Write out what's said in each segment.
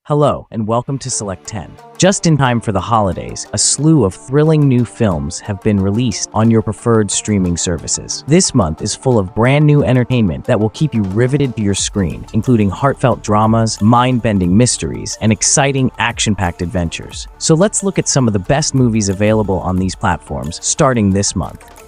Hello, and welcome to Select 10. Just in time for the holidays, a slew of thrilling new films have been released on your preferred streaming services. This month is full of brand new entertainment that will keep you riveted to your screen, including heartfelt dramas, mind-bending mysteries, and exciting action-packed adventures. So let's look at some of the best movies available on these platforms, starting this month.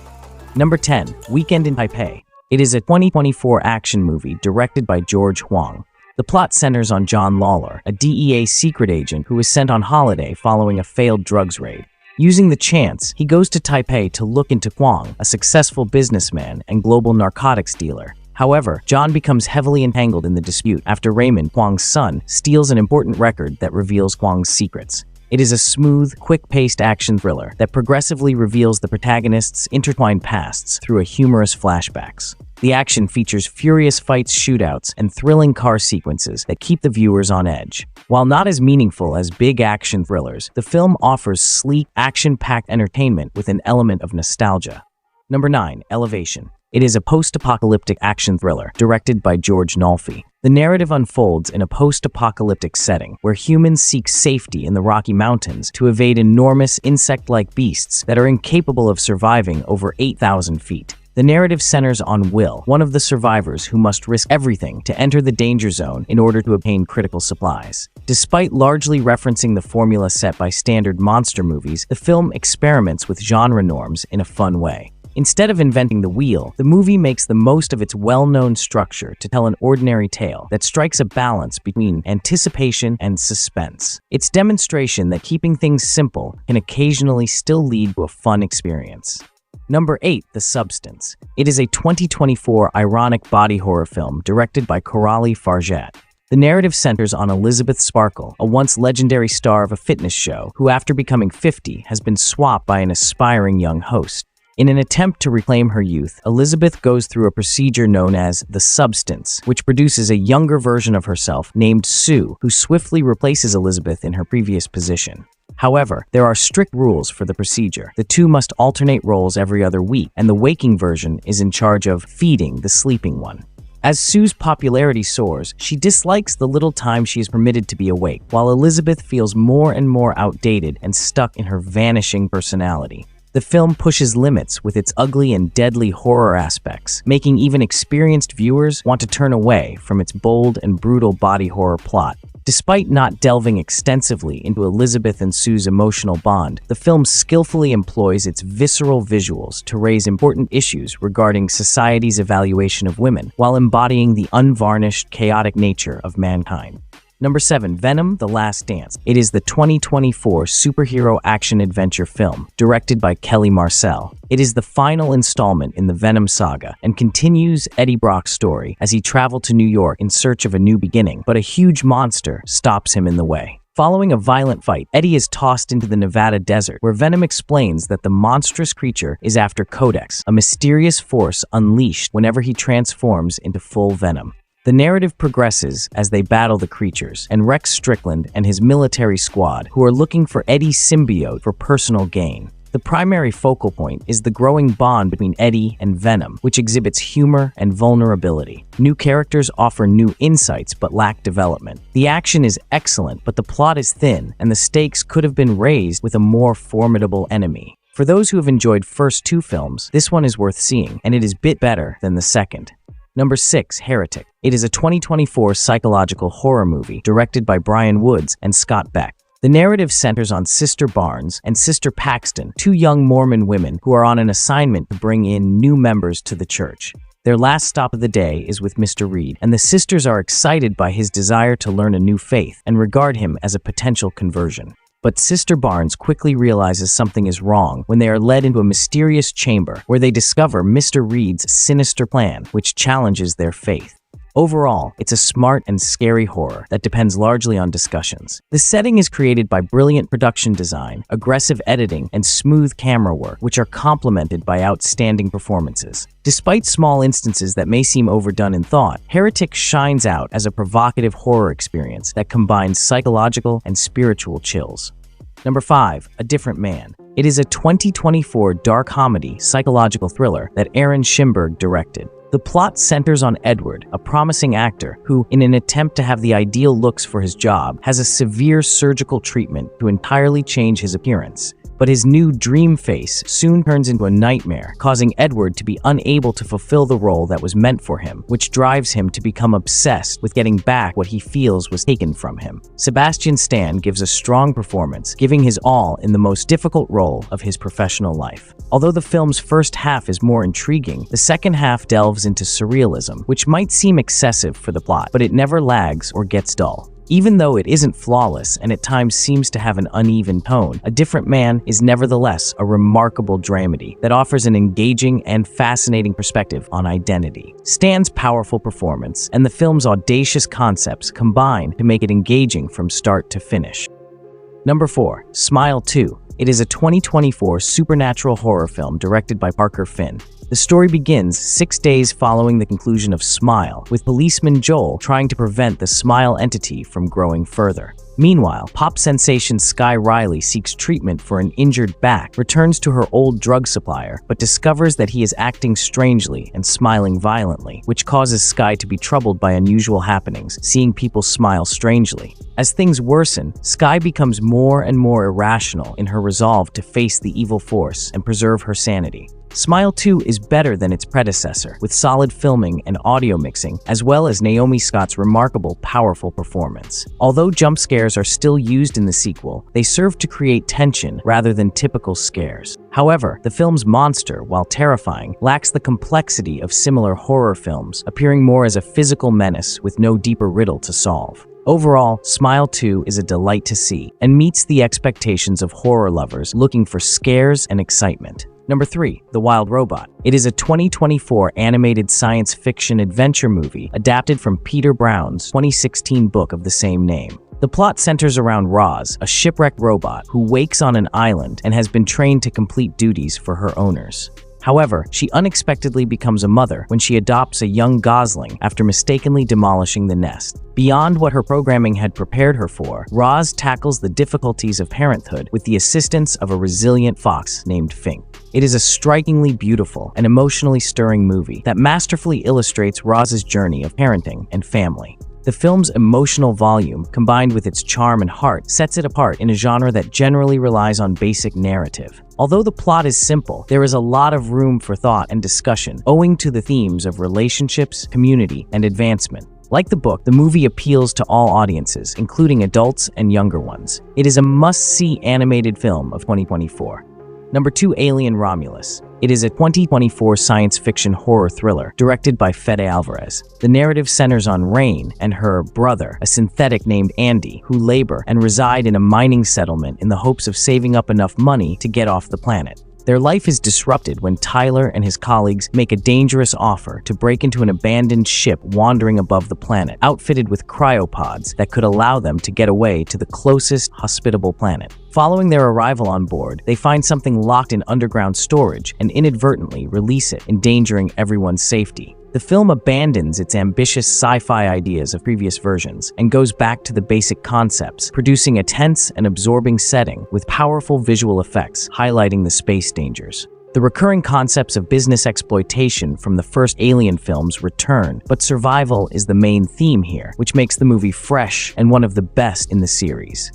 Number 10, Weekend in Taipei. It is a 2024 action movie directed by George Huang. The plot centers on John Lawler, a DEA secret agent who is sent on holiday following a failed drugs raid. Using the chance, he goes to Taipei to look into Huang, a successful businessman and global narcotics dealer. However, John becomes heavily entangled in the dispute after Raymond, Huang's son, steals an important record that reveals Huang's secrets. It is a smooth, quick-paced action thriller that progressively reveals the protagonist's intertwined pasts through a humorous flashbacks. The action features furious fights, shootouts, and thrilling car sequences that keep the viewers on edge. While not as meaningful as big action thrillers, the film offers sleek, action-packed entertainment with an element of nostalgia. Number 9, Elevation. It is a post-apocalyptic action thriller directed by George Nolfi. The narrative unfolds in a post-apocalyptic setting where humans seek safety in the Rocky Mountains to evade enormous insect-like beasts that are incapable of surviving over 8,000 feet. The narrative centers on Will, one of the survivors who must risk everything to enter the danger zone in order to obtain critical supplies. Despite largely referencing the formula set by standard monster movies, the film experiments with genre norms in a fun way. Instead of inventing the wheel, the movie makes the most of its well-known structure to tell an ordinary tale that strikes a balance between anticipation and suspense. It's demonstration that keeping things simple can occasionally still lead to a fun experience. Number 8, The Substance. It is a 2024 ironic body horror film directed by Coralie Farjat. The narrative centers on Elizabeth Sparkle, a once legendary star of a fitness show who, after becoming 50, has been swapped by an aspiring young host. In an attempt to reclaim her youth, Elizabeth goes through a procedure known as the substance, which produces a younger version of herself named Sue, who swiftly replaces Elizabeth in her previous position. However, there are strict rules for the procedure. The two must alternate roles every other week, and the waking version is in charge of feeding the sleeping one. As Sue's popularity soars, she dislikes the little time she is permitted to be awake, while Elizabeth feels more and more outdated and stuck in her vanishing personality. The film pushes limits with its ugly and deadly horror aspects, making even experienced viewers want to turn away from its bold and brutal body horror plot. Despite not delving extensively into Elizabeth and Sue's emotional bond, the film skillfully employs its visceral visuals to raise important issues regarding society's evaluation of women, while embodying the unvarnished, chaotic nature of mankind. Number 7, Venom: The Last Dance. It is the 2024 superhero action-adventure film, directed by Kelly Marcel. It is the final installment in the Venom saga and continues Eddie Brock's story as he traveled to New York in search of a new beginning, but a huge monster stops him in the way. Following a violent fight, Eddie is tossed into the Nevada desert, where Venom explains that the monstrous creature is after Codex, a mysterious force unleashed whenever he transforms into full Venom. The narrative progresses as they battle the creatures, and Rex Strickland and his military squad, who are looking for Eddie's symbiote for personal gain. The primary focal point is the growing bond between Eddie and Venom, which exhibits humor and vulnerability. New characters offer new insights but lack development. The action is excellent, but the plot is thin, and the stakes could have been raised with a more formidable enemy. For those who have enjoyed first two films, this one is worth seeing, and it is a bit better than the second. Number 6, Heretic. It is a 2024 psychological horror movie directed by Brian Woods and Scott Beck. The narrative centers on Sister Barnes and Sister Paxton, two young Mormon women who are on an assignment to bring in new members to the church. Their last stop of the day is with Mr. Reed, and the sisters are excited by his desire to learn a new faith and regard him as a potential conversion. But Sister Barnes quickly realizes something is wrong when they are led into a mysterious chamber where they discover Mr. Reed's sinister plan, which challenges their faith. Overall, it's a smart and scary horror that depends largely on discussions. The setting is created by brilliant production design, aggressive editing, and smooth camera work, which are complemented by outstanding performances. Despite small instances that may seem overdone in thought, Heretic shines out as a provocative horror experience that combines psychological and spiritual chills. Number 5, A Different Man. It is a 2024 dark comedy psychological thriller that Aaron Schimberg directed. The plot centers on Edward, a promising actor who, in an attempt to have the ideal looks for his job, has a severe surgical treatment to entirely change his appearance. But his new dream face soon turns into a nightmare, causing Edward to be unable to fulfill the role that was meant for him, which drives him to become obsessed with getting back what he feels was taken from him. Sebastian Stan gives a strong performance, giving his all in the most difficult role of his professional life. Although the film's first half is more intriguing, the second half delves into surrealism, which might seem excessive for the plot, but it never lags or gets dull. Even though it isn't flawless and at times seems to have an uneven tone, A Different Man is nevertheless a remarkable dramedy that offers an engaging and fascinating perspective on identity. Stan's powerful performance and the film's audacious concepts combine to make it engaging from start to finish. Number 4. Smile 2. It is a 2024 supernatural horror film directed by Parker Finn. The story begins 6 days following the conclusion of Smile, with policeman Joel trying to prevent the Smile entity from growing further. Meanwhile, pop sensation Sky Riley seeks treatment for an injured back, returns to her old drug supplier, but discovers that he is acting strangely and smiling violently, which causes Sky to be troubled by unusual happenings, seeing people smile strangely. As things worsen, Sky becomes more and more irrational in her resolve to face the evil force and preserve her sanity. Smile 2 is better than its predecessor, with solid filming and audio mixing, as well as Naomi Scott's remarkable, powerful performance. Although jump scares are still used in the sequel, they serve to create tension rather than typical scares. However, the film's monster, while terrifying, lacks the complexity of similar horror films, appearing more as a physical menace with no deeper riddle to solve. Overall, Smile 2 is a delight to see and meets the expectations of horror lovers looking for scares and excitement. Number 3. The Wild Robot. It is a 2024 animated science fiction adventure movie adapted from Peter Brown's 2016 book of the same name. The plot centers around Roz, a shipwrecked robot who wakes on an island and has been trained to complete duties for her owners. However, she unexpectedly becomes a mother when she adopts a young gosling after mistakenly demolishing the nest. Beyond what her programming had prepared her for, Roz tackles the difficulties of parenthood with the assistance of a resilient fox named Fink. It is a strikingly beautiful and emotionally stirring movie that masterfully illustrates Roz's journey of parenting and family. The film's emotional volume, combined with its charm and heart, sets it apart in a genre that generally relies on basic narrative. Although the plot is simple, there is a lot of room for thought and discussion, owing to the themes of relationships, community, and advancement. Like the book, the movie appeals to all audiences, including adults and younger ones. It is a must-see animated film of 2024. Number 2. Alien Romulus. It is a 2024 science fiction horror thriller directed by Fede Alvarez. The narrative centers on Rain and her brother, a synthetic named Andy, who labor and reside in a mining settlement in the hopes of saving up enough money to get off the planet. Their life is disrupted when Tyler and his colleagues make a dangerous offer to break into an abandoned ship wandering above the planet, outfitted with cryopods that could allow them to get away to the closest hospitable planet. Following their arrival on board, they find something locked in underground storage and inadvertently release it, endangering everyone's safety. The film abandons its ambitious sci-fi ideas of previous versions and goes back to the basic concepts, producing a tense and absorbing setting with powerful visual effects highlighting the space dangers. The recurring concepts of business exploitation from the first Alien films return, but survival is the main theme here, which makes the movie fresh and one of the best in the series.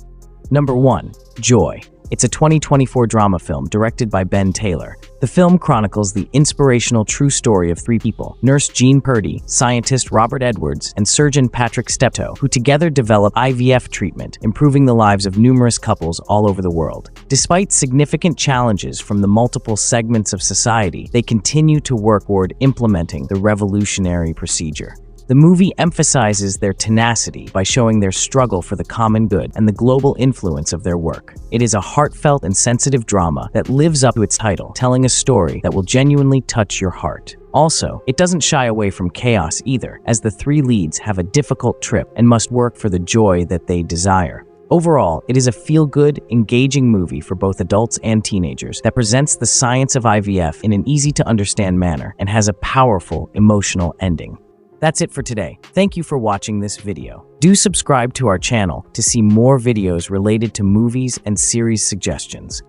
Number 1. Joy. It's a 2024 drama film directed by Ben Taylor. The film chronicles the inspirational true story of 3 people, nurse Jean Purdy, scientist Robert Edwards, and surgeon Patrick Steptoe, who together develop IVF treatment, improving the lives of numerous couples all over the world. Despite significant challenges from the multiple segments of society, they continue to work toward implementing the revolutionary procedure. The movie emphasizes their tenacity by showing their struggle for the common good and the global influence of their work. It is a heartfelt and sensitive drama that lives up to its title, telling a story that will genuinely touch your heart. Also, it doesn't shy away from chaos either, as the 3 leads have a difficult trip and must work for the joy that they desire. Overall, it is a feel-good, engaging movie for both adults and teenagers that presents the science of IVF in an easy-to-understand manner and has a powerful, emotional ending. That's it for today. Thank you for watching this video. Do subscribe to our channel to see more videos related to movies and series suggestions.